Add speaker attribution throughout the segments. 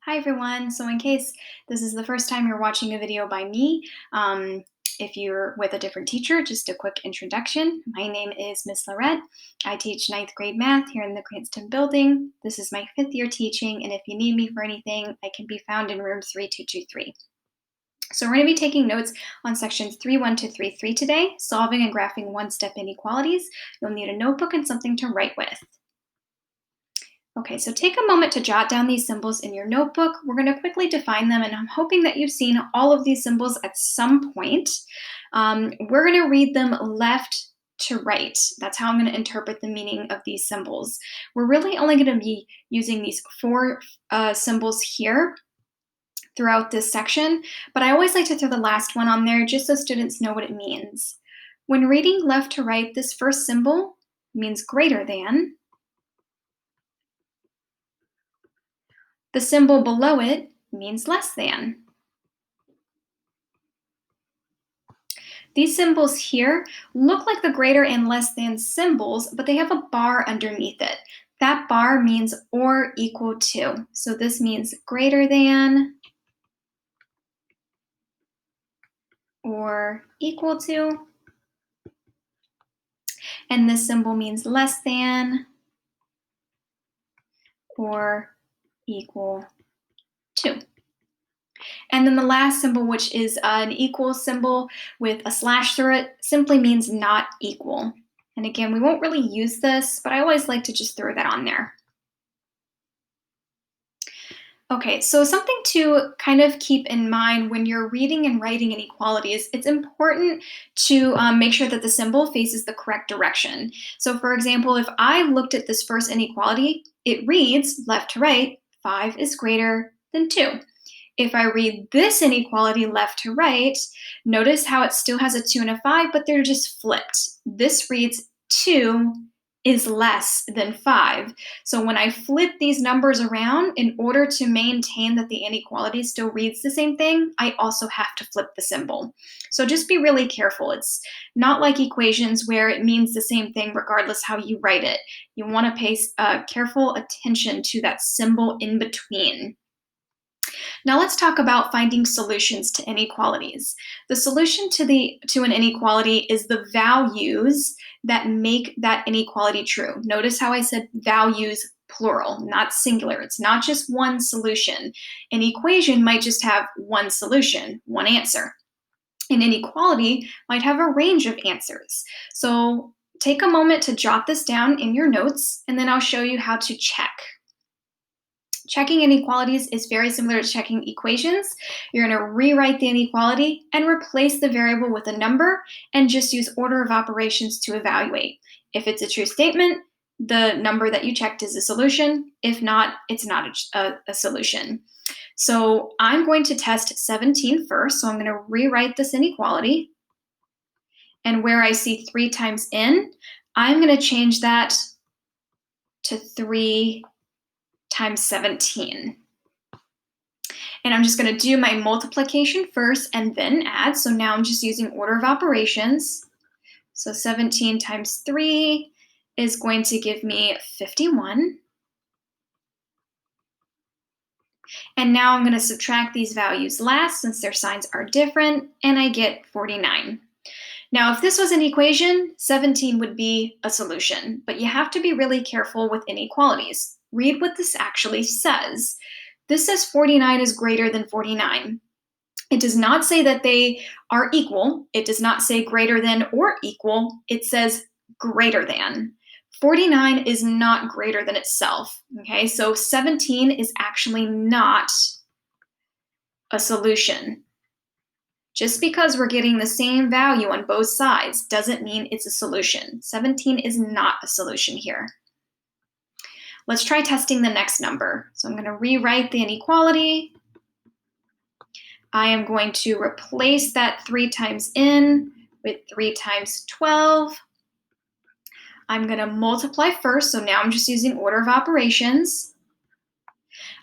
Speaker 1: Hi everyone. So in case this is the first time you're watching a video by me, if you're with a different teacher, just a quick introduction. My name is Miss Lorette. I teach 9th grade math here in the Cranston building. This is my 5th year teaching, and if you need me for anything, I can be found in room 3223. So we're going to be taking notes on sections 3.1 to 3.3 today, solving and graphing one-step inequalities. You'll need a notebook and something to write with. Okay, so take a moment to jot down these symbols in your notebook. We're going to quickly define them, and I'm hoping that you've seen all of these symbols at some point. We're going to read them left to right. That's how I'm going to interpret the meaning of these symbols. We're really only going to be using these four symbols here throughout this section, but I always like to throw the last one on there just so students know what it means. When reading left to right, this first symbol means greater than. The symbol below it means less than. These symbols here look like the greater and less than symbols, but they have a bar underneath it. That bar means or equal to. So this means greater than or equal to. And this symbol means less than or equal to. And then the last symbol, which is an equal symbol with a slash through it, simply means not equal. And again, we won't really use this, but I always like to just throw that on there. Okay, so something to kind of keep in mind when you're reading and writing inequalities, it's important to make sure that the symbol faces the correct direction. So for example, if I looked at this first inequality, it reads left to right, 5 is greater than 2. If I read this inequality left to right, notice how it still has a 2 and a 5, but they're just flipped. This reads 2 is less than 5. So when I flip these numbers around, in order to maintain that the inequality still reads the same thing, I also have to flip the symbol. So just be really careful. It's not like equations where it means the same thing regardless how you write it. You want to pay careful attention to that symbol in between. Now let's talk about finding solutions to inequalities. The solution to an inequality is the values that make that inequality true. Notice how I said values plural, not singular. It's not just one solution. An equation might just have one solution, one answer. An inequality might have a range of answers. So take a moment to jot this down in your notes, and then I'll show you how to check. Checking inequalities is very similar to checking equations. You're going to rewrite the inequality and replace the variable with a number and just use order of operations to evaluate. If it's a true statement, the number that you checked is a solution. If not, it's not a solution. So I'm going to test 17 first. So I'm going to rewrite this inequality. And where I see 3 times n, I'm going to change that to 3 times 17. And I'm just going to do my multiplication first and then add. So now I'm just using order of operations. So 17 times 3 is going to give me 51. And now I'm going to subtract these values last since their signs are different, and I get 49. Now, if this was an equation, 17 would be a solution, but you have to be really careful with inequalities. Read what this actually says. This says 49 is greater than 49. It does not say that they are equal. It does not say greater than or equal. It says greater than. 49 is not greater than itself, okay? So 17 is actually not a solution. Just because we're getting the same value on both sides doesn't mean it's a solution. 17 is not a solution here. Let's try testing the next number. So I'm going to rewrite the inequality. I am going to replace that 3 times n with 3 times 12. I'm going to multiply first, so now I'm just using order of operations.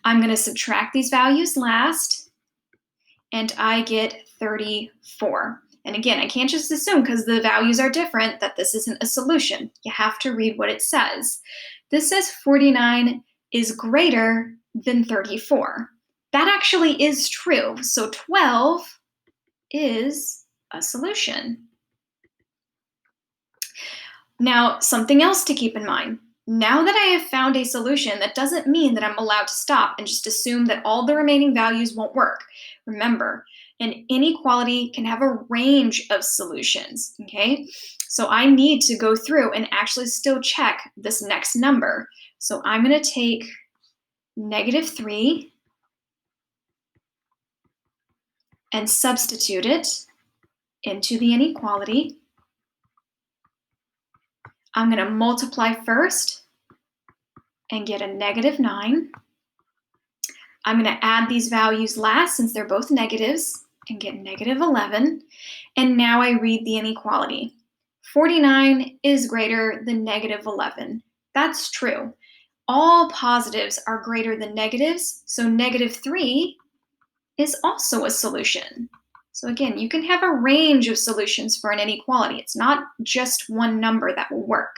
Speaker 1: I'm going to subtract these values last, and I get 34. And again, I can't just assume because the values are different that this isn't a solution. You have to read what it says. This says 49 is greater than 34. That actually is true. So 12 is a solution. Now, something else to keep in mind. Now that I have found a solution, that doesn't mean that I'm allowed to stop and just assume that all the remaining values won't work. Remember, an inequality can have a range of solutions, okay? So I need to go through and actually still check this next number. So I'm going to take -3 and substitute it into the inequality. I'm going to multiply first and get a -9. I'm going to add these values last since they're both negatives and get -11. And now I read the inequality. 49 is greater than -11. That's true. All positives are greater than negatives, so -3 is also a solution. So again, you can have a range of solutions for an inequality. It's not just one number that will work.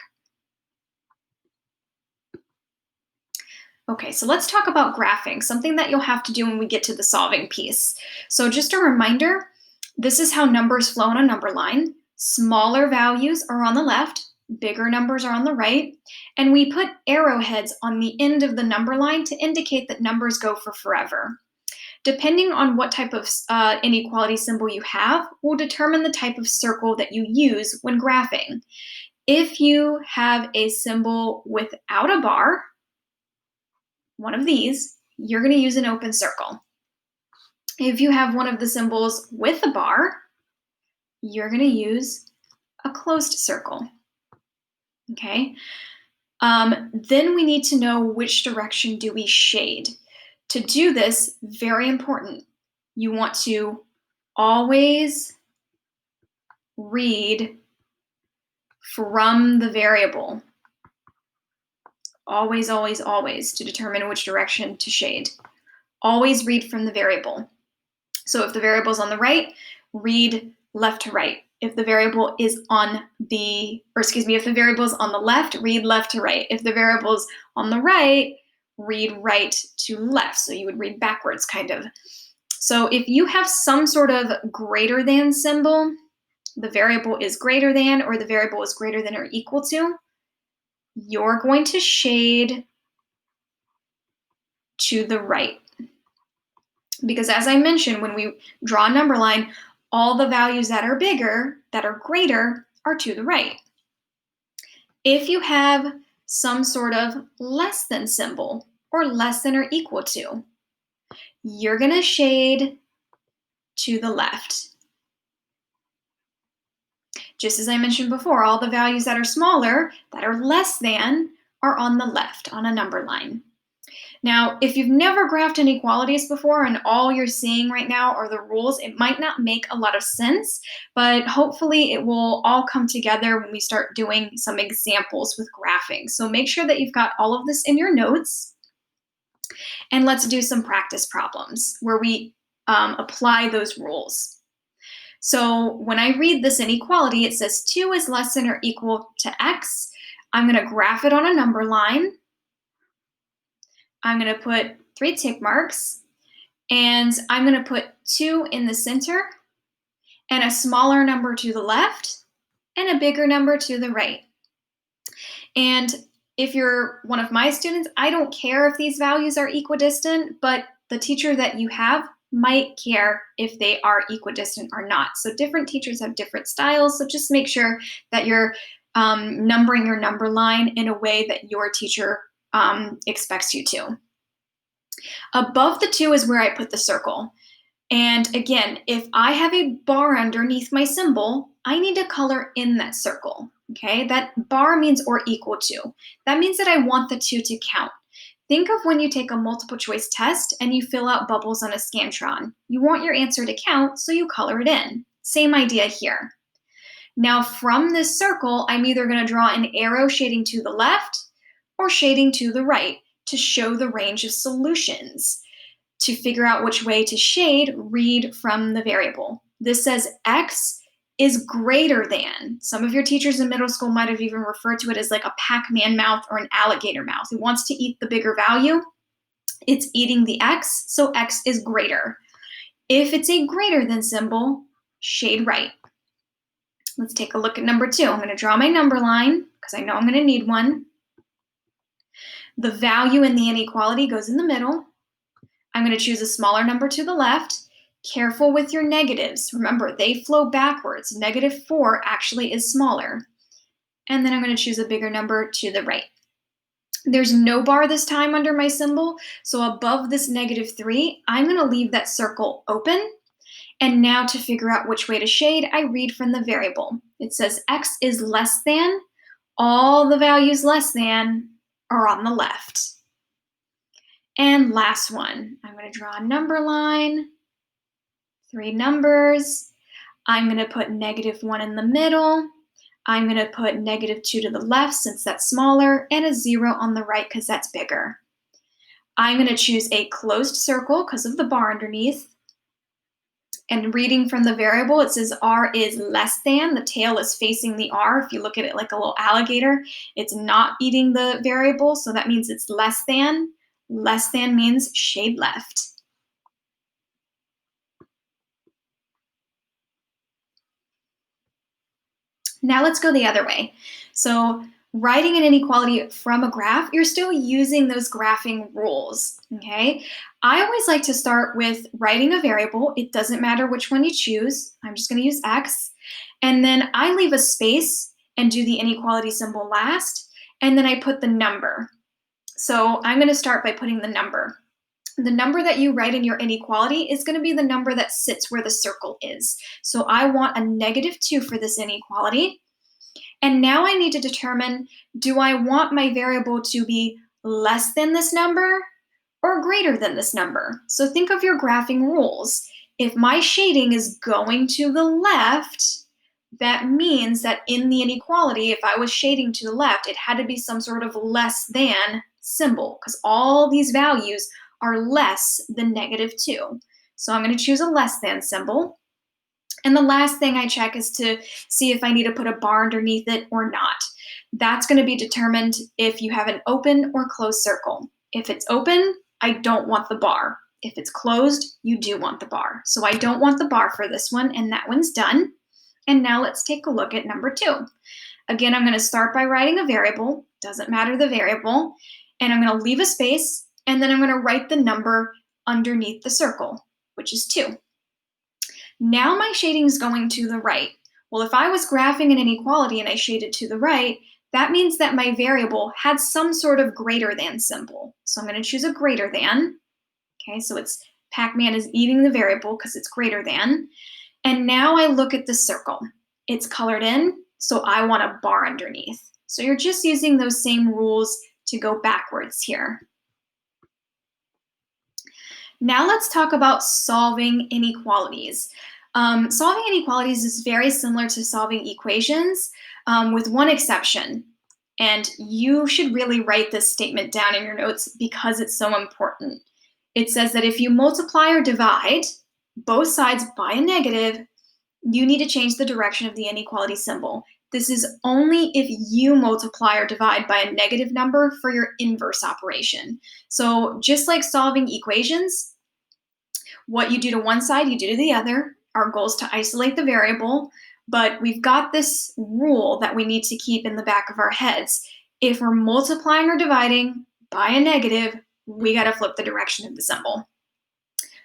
Speaker 1: Okay, so let's talk about graphing, something that you'll have to do when we get to the solving piece. So just a reminder, this is how numbers flow on a number line. Smaller values are on the left, bigger numbers are on the right, and we put arrowheads on the end of the number line to indicate that numbers go for forever. Depending on what type of inequality symbol you have will determine the type of circle that you use when graphing. If you have a symbol without a bar, one of these, you're going to use an open circle. If you have one of the symbols with a bar, you're going to use a closed circle. Okay? Then we need to know which direction do we shade. To do this, very important, you want to always read from the variable. Always, always, always, to determine which direction to shade. Always read from the variable. So if the variable is on the right, read left to right. If the variable is on the, if the variable is on the left, read left to right. If the variable is on the right, read right to left. So you would read backwards, kind of. So if you have some sort of greater than symbol, the variable is greater than, or the variable is greater than or equal to, you're going to shade to the right. Because as I mentioned, when we draw a number line, all the values that are bigger, that are greater, are to the right. If you have some sort of less than symbol, or less than or equal to, you're going to shade to the left. Just as I mentioned before, all the values that are smaller, that are less than, are on the left on a number line. Now, if you've never graphed inequalities before and all you're seeing right now are the rules, it might not make a lot of sense, but hopefully it will all come together when we start doing some examples with graphing. So make sure that you've got all of this in your notes, and let's do some practice problems where we apply those rules. So when I read this inequality, it says 2 is less than or equal to x. I'm going to graph it on a number line. I'm going to put 3 tick marks, and I'm going to put 2 in the center, and a smaller number to the left, and a bigger number to the right. And if you're one of my students, I don't care if these values are equidistant, but the teacher that you have might care if they are equidistant or not. So different teachers have different styles, so just make sure that you're numbering your number line in a way that your teacher expects you to. Above the 2 is where I put the circle. And again, if I have a bar underneath my symbol, I need to color in that circle. Okay, that bar means or equal to. That means that I want the 2 to count. Think of when you take a multiple choice test and you fill out bubbles on a Scantron. You want your answer to count, so you color it in. Same idea here. Now from this circle, I'm either going to draw an arrow shading to the left or shading to the right to show the range of solutions. To figure out which way to shade, read from the variable. This says x is greater than. Some of your teachers in middle school might have even referred to it as like a Pac-Man mouth or an alligator mouth. Who wants to eat the bigger value? It's eating the x, so x is greater. If it's a greater than symbol, shade right. Let's take a look at number 2. I'm going to draw my number line because I know I'm going to need one. The value in the inequality goes in the middle. I'm going to choose a smaller number to the left. Careful with your negatives. Remember, they flow backwards. -4 actually is smaller. And then I'm going to choose a bigger number to the right. There's no bar this time under my symbol, so above this -3, I'm going to leave that circle open. And now to figure out which way to shade, I read from the variable. It says x is less than. All the values less than are on the left. And last one, I'm going to draw a number line, 3 numbers. I'm going to put -1 in the middle. I'm going to put -2 to the left since that's smaller, and a 0 on the right because that's bigger. I'm going to choose a closed circle because of the bar underneath. And reading from the variable, it says r is less than. The tail is facing the r. If you look at it like a little alligator, it's not eating the variable, so that means it's less than. Less than means shade left. Now let's go the other way. So writing an inequality from a graph, you're still using those graphing rules, okay? I always like to start with writing a variable. It doesn't matter which one you choose. I'm just gonna use x. And then I leave a space and do the inequality symbol last, and then I put the number. So I'm gonna start by putting the number. The number that you write in your inequality is going to be the number that sits where the circle is. So I want a -2 for this inequality. And now I need to determine, do I want my variable to be less than this number or greater than this number? So think of your graphing rules. If my shading is going to the left, that means that in the inequality, if I was shading to the left, it had to be some sort of less than symbol because all these values are less than -2. So I'm going to choose a less than symbol. And the last thing I check is to see if I need to put a bar underneath it or not. That's going to be determined if you have an open or closed circle. If it's open, I don't want the bar. If it's closed, you do want the bar. So I don't want the bar for this one, and that one's done. And now let's take a look at number 2. Again, I'm going to start by writing a variable. Doesn't matter the variable. And I'm going to leave a space. And then I'm going to write the number underneath the circle, which is 2. Now my shading is going to the right. Well, if I was graphing an inequality and I shaded to the right, that means that my variable had some sort of greater than symbol. So I'm going to choose a greater than. Okay, so it's Pac-Man is eating the variable because it's greater than. And now I look at the circle. It's colored in, so I want a bar underneath. So you're just using those same rules to go backwards here. Now let's talk about solving inequalities. Solving inequalities is very similar to solving equations, with one exception. And you should really write this statement down in your notes because it's so important. It says that if you multiply or divide both sides by a negative, you need to change the direction of the inequality symbol. This is only if you multiply or divide by a negative number for your inverse operation. So just like solving equations, what you do to one side, you do to the other. Our goal is to isolate the variable, but we've got this rule that we need to keep in the back of our heads. If we're multiplying or dividing by a negative, we got to flip the direction of the symbol.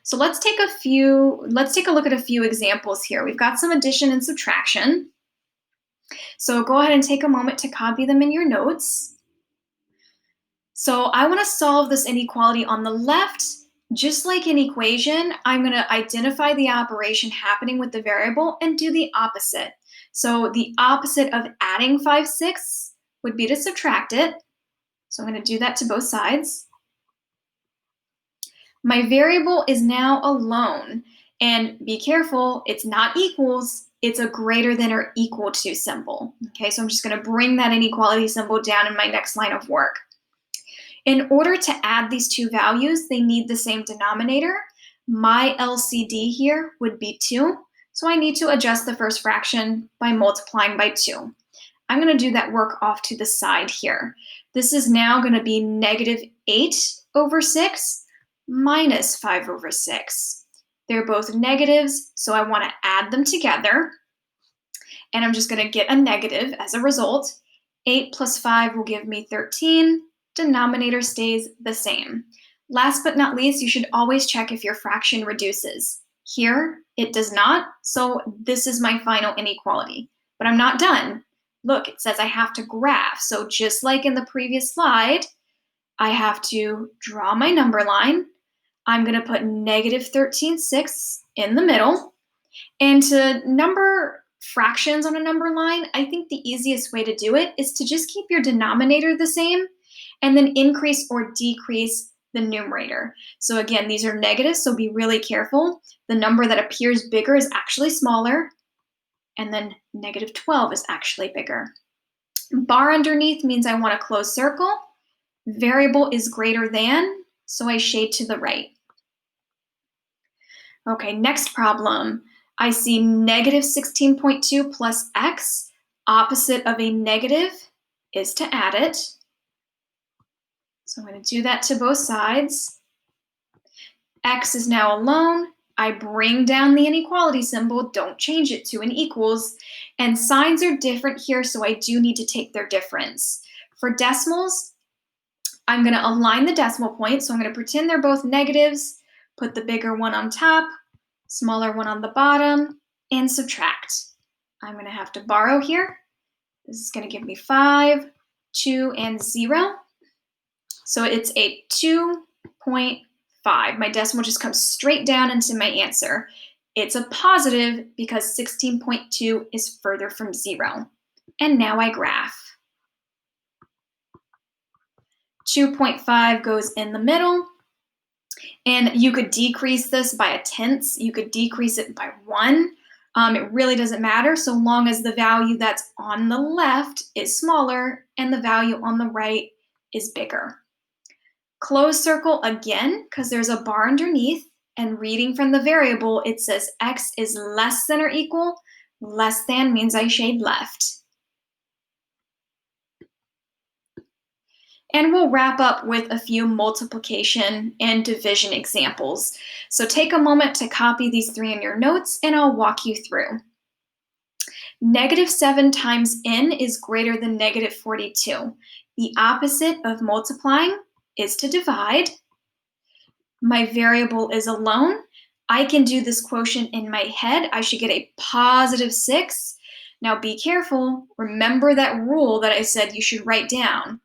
Speaker 1: So let's take a look at a few examples here. We've got some addition and subtraction. So go ahead and take a moment to copy them in your notes. So I want to solve this inequality on the left. Just like an equation, I'm going to identify the operation happening with the variable and do the opposite. So the opposite of adding 5/6 would be to subtract it. So I'm going to do that to both sides. My variable is now alone. And be careful, it's not equals, it's a greater than or equal to symbol. Okay, so I'm just going to bring that inequality symbol down in my next line of work. In order to add these two values, they need the same denominator. My LCD here would be 2, so I need to adjust the first fraction by multiplying by 2. I'm going to do that work off to the side here. This is now going to be -8 over 6 minus 5 over 6. They're both negatives, so I want to add them together. And I'm just going to get a negative as a result. 8 plus 5 will give me 13. Denominator stays the same. Last but not least, you should always check if your fraction reduces. Here, it does not, so this is my final inequality. But I'm not done. Look, it says I have to graph. So just like in the previous slide, I have to draw my number line. I'm going to put negative 13/6 in the middle. And to number fractions on a number line, I think the easiest way to do it is to just keep your denominator the same and then increase or decrease the numerator. So again, these are negatives, so be really careful. The number that appears bigger is actually smaller, and then negative 12 is actually bigger. Bar underneath means I want a closed circle. Variable is greater than, so I shade to the right. Okay, next problem. I see negative 16.2 plus x. Opposite of a negative is to add it. So I'm going to do that to both sides. X is now alone. I bring down the inequality symbol, don't change it to an equals. And signs are different here, so I do need to take their difference. For decimals, I'm going to align the decimal point. So I'm going to pretend they're both negatives, put the bigger one on top, smaller one on the bottom, and subtract. I'm going to have to borrow here. This is going to give me 5, 2, and 0. So it's a 2.5. My decimal just comes straight down into my answer. It's a positive because 16.2 is further from 0. And now I graph. 2.5 goes in the middle. And you could decrease this by a tenth. You could decrease it by 1. It really doesn't matter so long as the value that's on the left is smaller and the value on the right is bigger. Closed circle again, because there's a bar underneath, and reading from the variable, it says x is less than or equal. Less than means I shade left. And we'll wrap up with a few multiplication and division examples. So take a moment to copy these 3 in your notes, and I'll walk you through. Negative 7 times n is greater than negative 42. The opposite of multiplying is to divide. My variable is alone. I can do this quotient in my head. I should get a positive 6. Now be careful. Remember that rule that I said you should write down.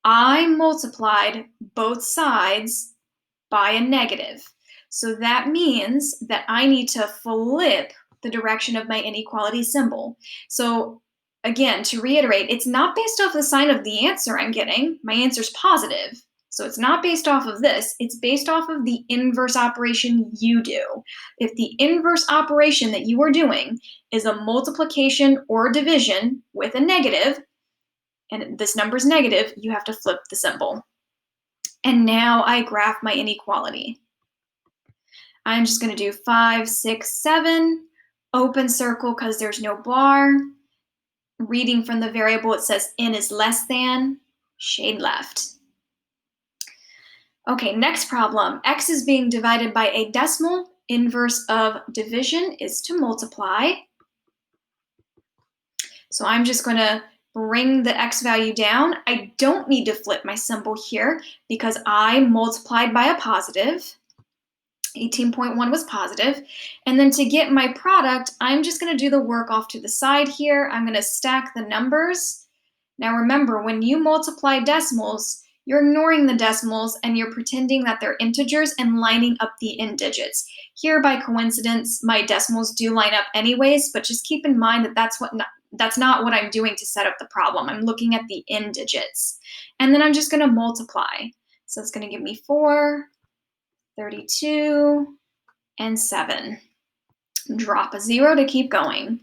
Speaker 1: I multiplied both sides by a negative. So that means that I need to flip the direction of my inequality symbol. So again, to reiterate, it's not based off the sign of the answer I'm getting. My answer's positive. So it's not based off of this. It's based off of the inverse operation you do. If the inverse operation that you are doing is a multiplication or division with a negative, and this number is negative, you have to flip the symbol. And now I graph my inequality. I'm just going to do 5, 6, 7, open circle because there's no bar. Reading from the variable, it says n is less than, shade left. Okay, next problem. X is being divided by a decimal. Inverse of division is to multiply. So I'm just going to bring the x value down. I don't need to flip my symbol here because I multiplied by a positive. 18.1 was positive. And then to get my product, I'm just going to do the work off to the side here. I'm going to stack the numbers. Now remember, when you multiply decimals, you're ignoring the decimals and you're pretending that they're integers and lining up the end digits. Here, by coincidence, my decimals do line up anyways, but just keep in mind that that's not what I'm doing to set up the problem. I'm looking at the end digits. And then I'm just going to multiply. So it's going to give me 4, 32, and 7. Drop a 0 to keep going.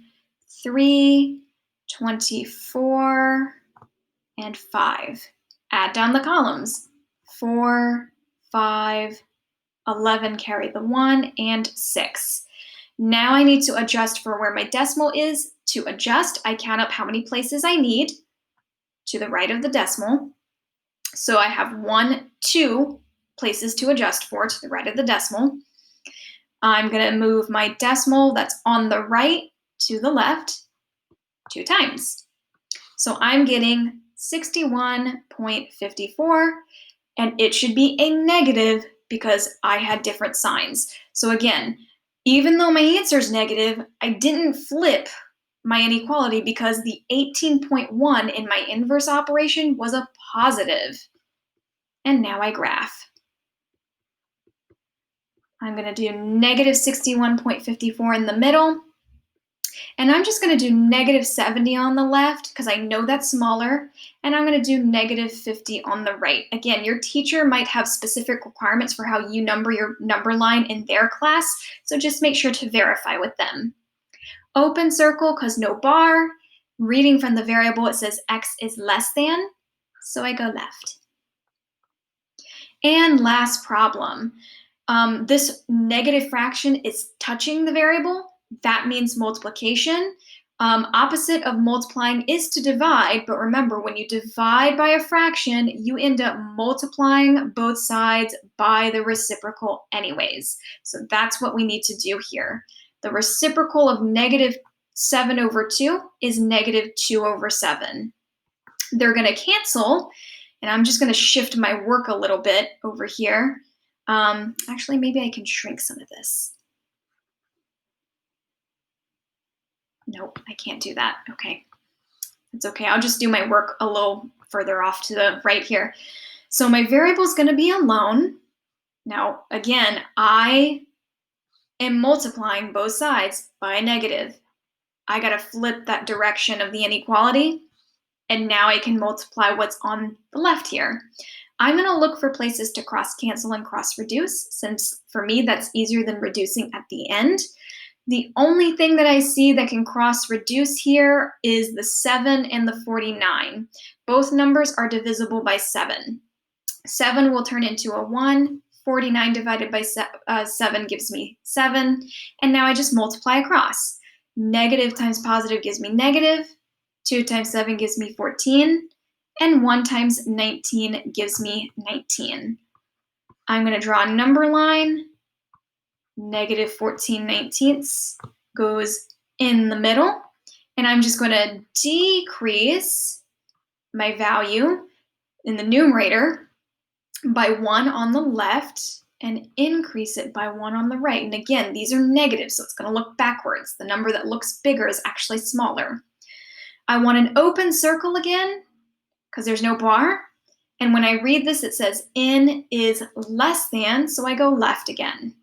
Speaker 1: 3, 24, and 5. Add down the columns. 4, 5, 11, carry the 1, and 6. Now I need to adjust for where my decimal is. To adjust, I count up how many places I need to the right of the decimal. So I have 1, 2, places to adjust for to the right of the decimal. I'm going to move my decimal that's on the right to the left 2 times. So I'm getting 61.54, and it should be a negative because I had different signs. So again, even though my answer is negative, I didn't flip my inequality because the 18.1 in my inverse operation was a positive. And now I graph. I'm going to do negative 61.54 in the middle. And I'm just going to do negative 70 on the left because I know that's smaller. And I'm going to do negative 50 on the right. Again, your teacher might have specific requirements for how you number your number line in their class. So just make sure to verify with them. Open circle because no bar. Reading from the variable, it says x is less than. So I go left. And last problem. This negative fraction is touching the variable. That means multiplication. Opposite of multiplying is to divide, but remember, when you divide by a fraction, you end up multiplying both sides by the reciprocal anyways. So that's what we need to do here. The reciprocal of negative 7 over 2 is negative 2 over 7. They're going to cancel, and I'm just going to shift my work a little bit over here. Actually, maybe I can shrink some of this. Nope, I can't do that. Okay, it's okay. I'll just do my work a little further off to the right here. So my variable is going to be alone. Now, again, I am multiplying both sides by a negative. I got to flip that direction of the inequality, and now I can multiply what's on the left here. I'm going to look for places to cross-cancel and cross-reduce, since for me that's easier than reducing at the end. The only thing that I see that can cross-reduce here is the 7 and the 49. Both numbers are divisible by 7. 7 will turn into a 1. 49 divided by 7 gives me 7. And now I just multiply across. Negative times positive gives me negative. 2 times 7 gives me 14. And 1 times 19 gives me 19. I'm going to draw a number line. Negative 14/19 goes in the middle. And I'm just going to decrease my value in the numerator by 1 on the left and increase it by 1 on the right. And again, these are negatives, so it's going to look backwards. The number that looks bigger is actually smaller. I want an open circle again because there's no bar. And when I read this, it says n is less than, so I go left again.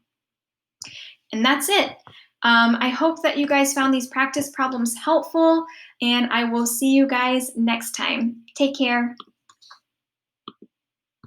Speaker 1: And that's it. I hope that you guys found these practice problems helpful, and I will see you guys next time. Take care.